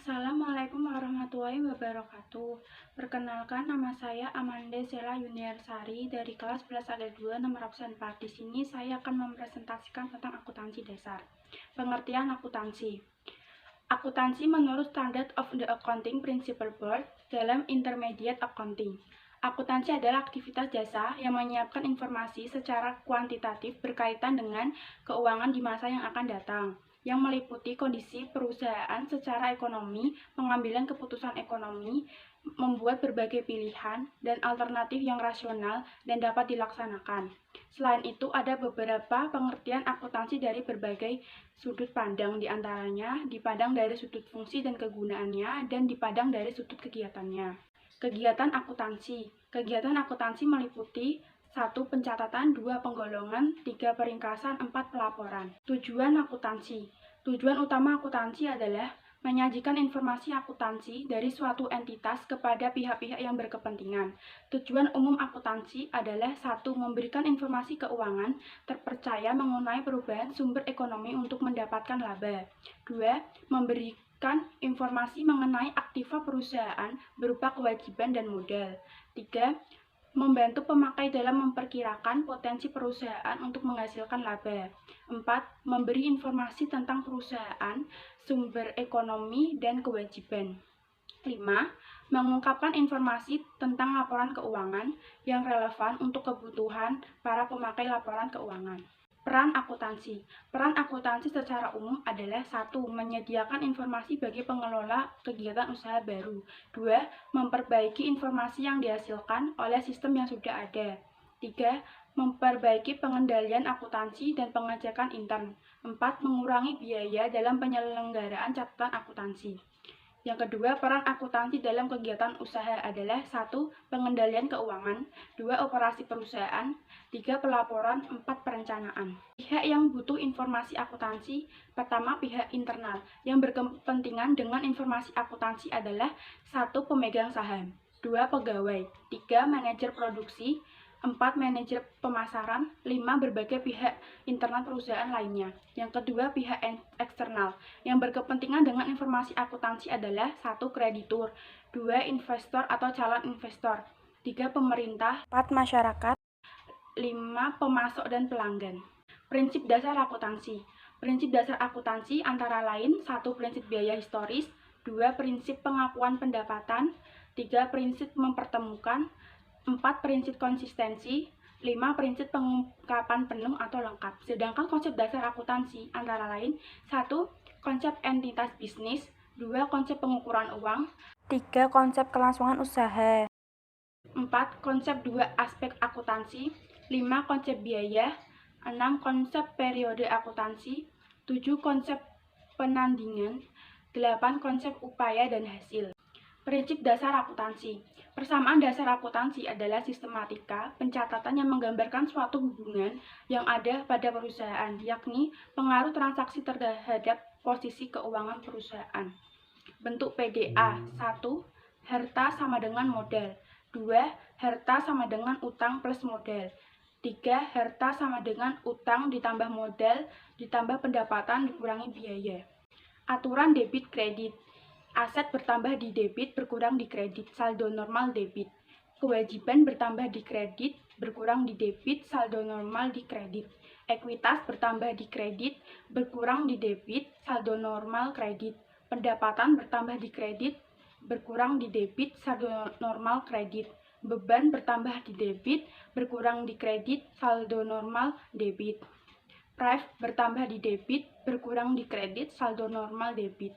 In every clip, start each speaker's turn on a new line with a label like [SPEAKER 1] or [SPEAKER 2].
[SPEAKER 1] Assalamualaikum warahmatullahi wabarakatuh. Perkenalkan, nama saya Amanda Sela Yuniarsari dari kelas 11A2 nomor absen 4. Di sini saya akan mempresentasikan tentang akuntansi dasar. Pengertian akuntansi. Akuntansi menurut Standard of the Accounting Principle Board dalam Intermediate Accounting. Akuntansi adalah aktivitas jasa yang menyiapkan informasi secara kuantitatif berkaitan dengan keuangan di masa yang akan datang, yang meliputi kondisi perusahaan secara ekonomi, pengambilan keputusan ekonomi, membuat berbagai pilihan dan alternatif yang rasional dan dapat dilaksanakan. Selain itu, ada beberapa pengertian akuntansi dari berbagai sudut pandang, diantaranya dipandang dari sudut fungsi dan kegunaannya, dan dipandang dari sudut kegiatannya. Kegiatan akuntansi. Kegiatan akuntansi meliputi 1. Pencatatan, 2. Penggolongan, 3. Peringkasan, 4. Pelaporan. Tujuan akuntansi. Tujuan utama akuntansi adalah menyajikan informasi akuntansi dari suatu entitas kepada pihak-pihak yang berkepentingan. Tujuan umum akuntansi adalah 1. Memberikan informasi keuangan terpercaya mengenai perubahan sumber ekonomi untuk mendapatkan laba. 2. Memberikan informasi mengenai aktiva perusahaan berupa kewajiban dan modal. 3. Membantu pemakai dalam memperkirakan potensi perusahaan untuk menghasilkan laba. 4. Memberi informasi tentang perusahaan, sumber ekonomi, dan kewajiban. 5. Mengungkapkan informasi tentang laporan keuangan yang relevan untuk kebutuhan para pemakai laporan keuangan. Peran akuntansi. Peran akuntansi secara umum adalah 1. Menyediakan informasi bagi pengelola kegiatan usaha baru. 2. Memperbaiki informasi yang dihasilkan oleh sistem yang sudah ada. 3. Memperbaiki pengendalian akuntansi dan pengecekan intern. 4. Mengurangi biaya dalam penyelenggaraan catatan akuntansi. Yang kedua, peran akuntansi dalam kegiatan usaha adalah 1. Pengendalian keuangan, 2. Operasi perusahaan, 3. Pelaporan, 4. Perencanaan. Pihak yang butuh informasi akuntansi. Pertama, pihak internal yang berkepentingan dengan informasi akuntansi adalah 1. Pemegang saham, 2. Pegawai, 3. Manajer produksi, 4. Manajer pemasaran, 5. Berbagai pihak internal perusahaan lainnya. Yang kedua, pihak eksternal yang berkepentingan dengan informasi akuntansi adalah 1. Kreditur, 2. Investor atau calon investor, 3. Pemerintah, 4. Masyarakat, 5. Pemasok dan pelanggan. Prinsip dasar akuntansi. Prinsip dasar akuntansi antara lain 1. Prinsip biaya historis, 2. Prinsip pengakuan pendapatan, 3. Prinsip mempertemukan, 4. Prinsip konsistensi, 5. Prinsip pengungkapan penuh atau lengkap. Sedangkan konsep dasar akuntansi antara lain 1. Konsep entitas bisnis, 2. Konsep pengukuran uang, 3. Konsep kelangsungan usaha, 4. Konsep 2 aspek akuntansi, 5. Konsep biaya, 6. Konsep periode akuntansi, 7. Konsep penandingan, 8. Konsep upaya dan hasil. Prinsip dasar akuntansi. Persamaan dasar akuntansi adalah sistematika pencatatan yang menggambarkan suatu hubungan yang ada pada perusahaan, yakni pengaruh transaksi terhadap posisi keuangan perusahaan. Bentuk PDA. 1. Harta sama dengan modal. 2. Harta sama dengan utang plus modal. 3. Harta sama dengan utang ditambah modal ditambah pendapatan dikurangi biaya. Aturan debit kredit. Aset bertambah di debit berkurang di kredit, saldo normal debit. Kewajiban bertambah di kredit berkurang di debit, saldo normal di kredit. Ekuitas bertambah di kredit berkurang di debit, saldo normal kredit. Pendapatan bertambah di kredit berkurang di debit, saldo normal kredit. Beban bertambah di debit berkurang di kredit, saldo normal debit. Price bertambah di debit berkurang di kredit, saldo normal debit.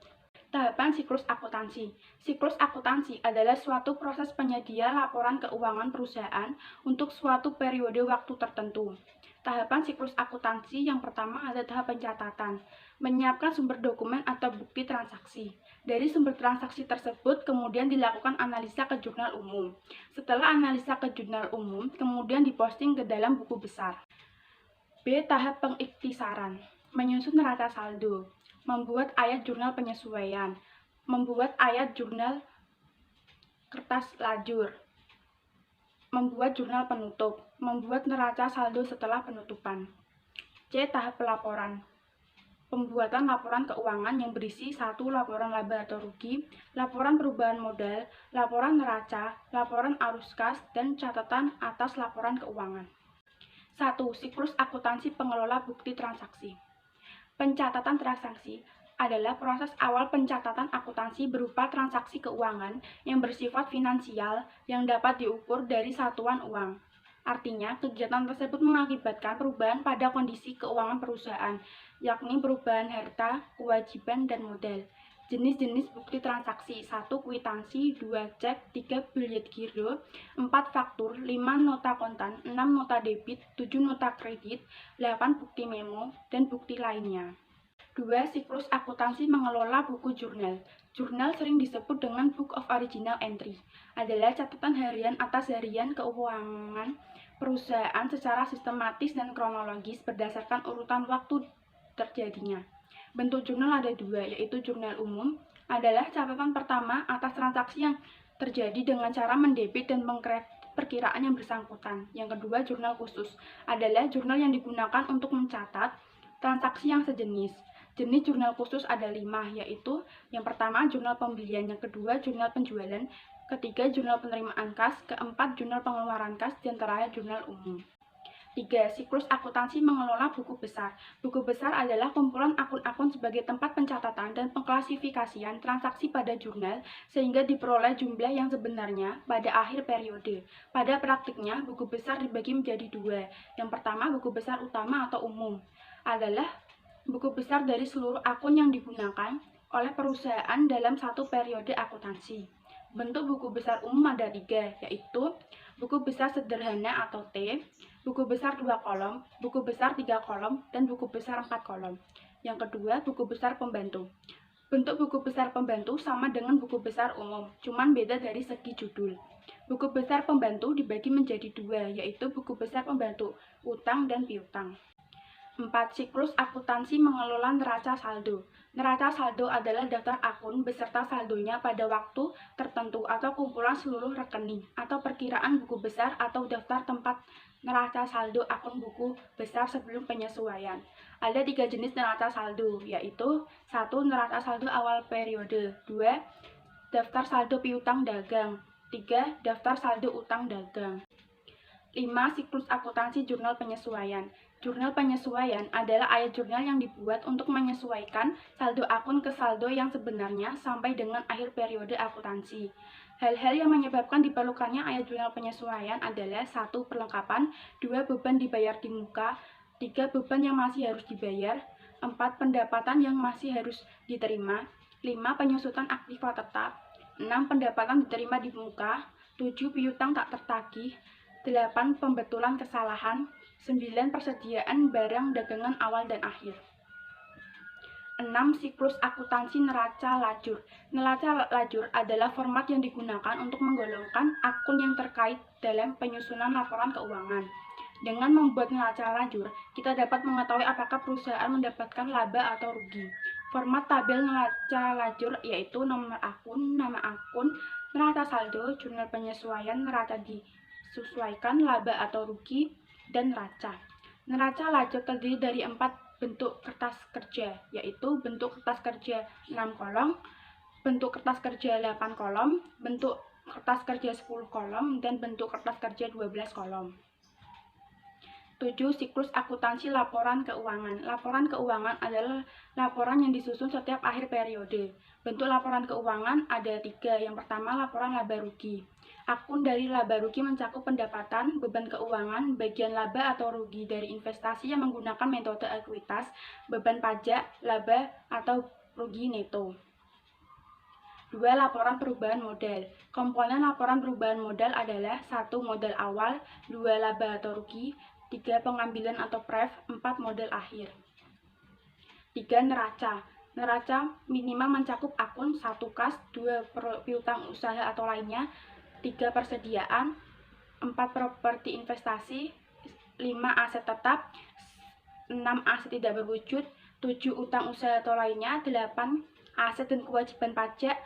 [SPEAKER 1] Tahapan siklus akuntansi. Siklus akuntansi adalah suatu proses penyedia laporan keuangan perusahaan untuk suatu periode waktu tertentu. Tahapan siklus akuntansi yang pertama ada tahap pencatatan, menyiapkan sumber dokumen atau bukti transaksi. Dari sumber transaksi tersebut kemudian dilakukan analisa ke jurnal umum. Setelah analisa ke jurnal umum, kemudian diposting ke dalam buku besar. B. Tahap pengiktisaran, menyusun neraca saldo, membuat ayat jurnal penyesuaian, membuat ayat jurnal kertas lajur, membuat jurnal penutup, membuat neraca saldo setelah penutupan. C. Tahap pelaporan, pembuatan laporan keuangan yang berisi 1. Laporan laba atau rugi, laporan perubahan modal, laporan neraca, laporan arus kas, dan catatan atas laporan keuangan. 1. Siklus akuntansi pengelola bukti transaksi. Pencatatan transaksi adalah proses awal pencatatan akuntansi berupa transaksi keuangan yang bersifat finansial yang dapat diukur dari satuan uang. Artinya, kegiatan tersebut mengakibatkan perubahan pada kondisi keuangan perusahaan, yakni perubahan harta, kewajiban, dan modal. Jenis-jenis bukti transaksi: 1. Kwitansi, 2. Cek, 3. Bilet giro, 4. Faktur, 5. Nota kontan, 6. Nota debit, 7. Nota kredit, 8. Bukti memo, dan bukti lainnya. 2. Siklus akuntansi mengelola buku jurnal. Jurnal sering disebut dengan Book of Original Entry, adalah catatan harian atas harian keuangan perusahaan secara sistematis dan kronologis berdasarkan urutan waktu terjadinya. Bentuk jurnal ada 2, yaitu jurnal umum, adalah catatan pertama atas transaksi yang terjadi dengan cara mendebit dan perkiraan yang bersangkutan. Yang kedua, jurnal khusus, adalah jurnal yang digunakan untuk mencatat transaksi yang sejenis. Jenis jurnal khusus ada 5, yaitu yang pertama jurnal pembelian, yang kedua jurnal penjualan, ketiga jurnal penerimaan kas, keempat jurnal pengeluaran kas, dan terakhir jurnal umum. 3. Siklus akuntansi mengelola buku besar. Buku besar adalah kumpulan akun-akun sebagai tempat pencatatan dan pengklasifikasian transaksi pada jurnal sehingga diperoleh jumlah yang sebenarnya pada akhir periode. Pada praktiknya, buku besar dibagi menjadi 2. Yang pertama, buku besar utama atau umum, adalah buku besar dari seluruh akun yang digunakan oleh perusahaan dalam satu periode akuntansi. Bentuk buku besar umum ada 3, yaitu buku besar sederhana atau T, buku besar 2 kolom, buku besar 3 kolom, dan buku besar 4 kolom. Yang kedua, buku besar pembantu. Bentuk buku besar pembantu sama dengan buku besar umum, cuman beda dari segi judul. Buku besar pembantu dibagi menjadi 2, yaitu buku besar pembantu utang dan piutang. 4. Siklus akuntansi mengelola neraca saldo. Neraca saldo adalah daftar akun beserta saldonya pada waktu tertentu atau kumpulan seluruh rekening atau perkiraan buku besar atau daftar tempat neraca saldo akun buku besar sebelum penyesuaian. Ada 3 jenis neraca saldo, yaitu 1. Neraca saldo awal periode, 2. Daftar saldo piutang dagang, 3. Daftar saldo utang dagang. 5. Siklus akuntansi jurnal penyesuaian. Jurnal penyesuaian adalah ayat jurnal yang dibuat untuk menyesuaikan saldo akun ke saldo yang sebenarnya sampai dengan akhir periode akuntansi. Hal-hal yang menyebabkan diperlukannya ayat jurnal penyesuaian adalah 1. Perlengkapan, 2. Beban dibayar di muka, 3. Beban yang masih harus dibayar, 4. Pendapatan yang masih harus diterima, 5. Penyusutan aktiva tetap, 6. Pendapatan diterima di muka, 7. Piutang tak tertagih, 8. Pembetulan kesalahan, 9. Persediaan barang dagangan awal dan akhir. 6. Siklus akuntansi neraca lajur. Neraca lajur adalah format yang digunakan untuk menggolongkan akun yang terkait dalam penyusunan laporan keuangan. Dengan membuat neraca lajur, kita dapat mengetahui apakah perusahaan mendapatkan laba atau rugi. Format tabel neraca lajur yaitu nomor akun, nama akun, neraca saldo, jurnal penyesuaian, neraca disesuaikan, laba atau rugi, dan neraca. Neraca lajur terdiri dari 4 bentuk kertas kerja, yaitu bentuk kertas kerja 6 kolom, bentuk kertas kerja 8 kolom, bentuk kertas kerja 10 kolom, dan bentuk kertas kerja 12 kolom. 7. Siklus akuntansi laporan keuangan. Laporan keuangan adalah laporan yang disusun setiap akhir periode. Bentuk laporan keuangan ada 3. Yang pertama, laporan laba rugi. Akun dari laba rugi mencakup pendapatan, beban keuangan, bagian laba atau rugi dari investasi yang menggunakan metode ekuitas, beban pajak, laba atau rugi neto. 2. Laporan perubahan modal. Komponen laporan perubahan modal adalah 1. Modal awal, 2. Laba atau rugi, 3. Pengambilan atau pref, 4. Modal akhir. 3. Neraca. Neraca minimal mencakup akun 1. Kas, 2. Piutang usaha atau lainnya, 3. Persediaan, 4. Properti investasi, 5. Aset tetap, 6. Aset tidak berwujud, 7. Utang usaha atau lainnya, 8. Aset dan kewajiban pajak,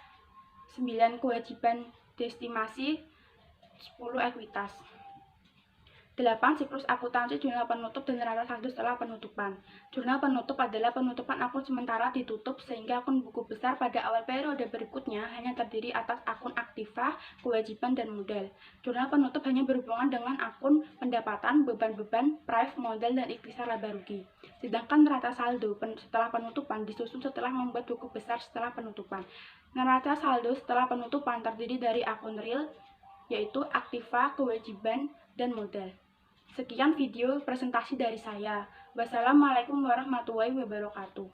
[SPEAKER 1] 9. Kewajiban destimasi, 10. Ekuitas. 8. Siklus akuntansi, jurnal penutup dan neraca saldo setelah penutupan. Jurnal penutup adalah penutupan akun sementara ditutup sehingga akun buku besar pada awal periode berikutnya hanya terdiri atas akun aktiva, kewajiban, dan modal. Jurnal penutup hanya berhubungan dengan akun pendapatan, beban-beban, prive, modal, dan ikhtisar laba rugi. Sedangkan neraca saldo setelah penutupan disusun setelah membuat buku besar setelah penutupan. Neraca saldo setelah penutupan terdiri dari akun real, yaitu aktiva, kewajiban, dan modal. Sekian video presentasi dari saya. Wassalamualaikum warahmatullahi wabarakatuh.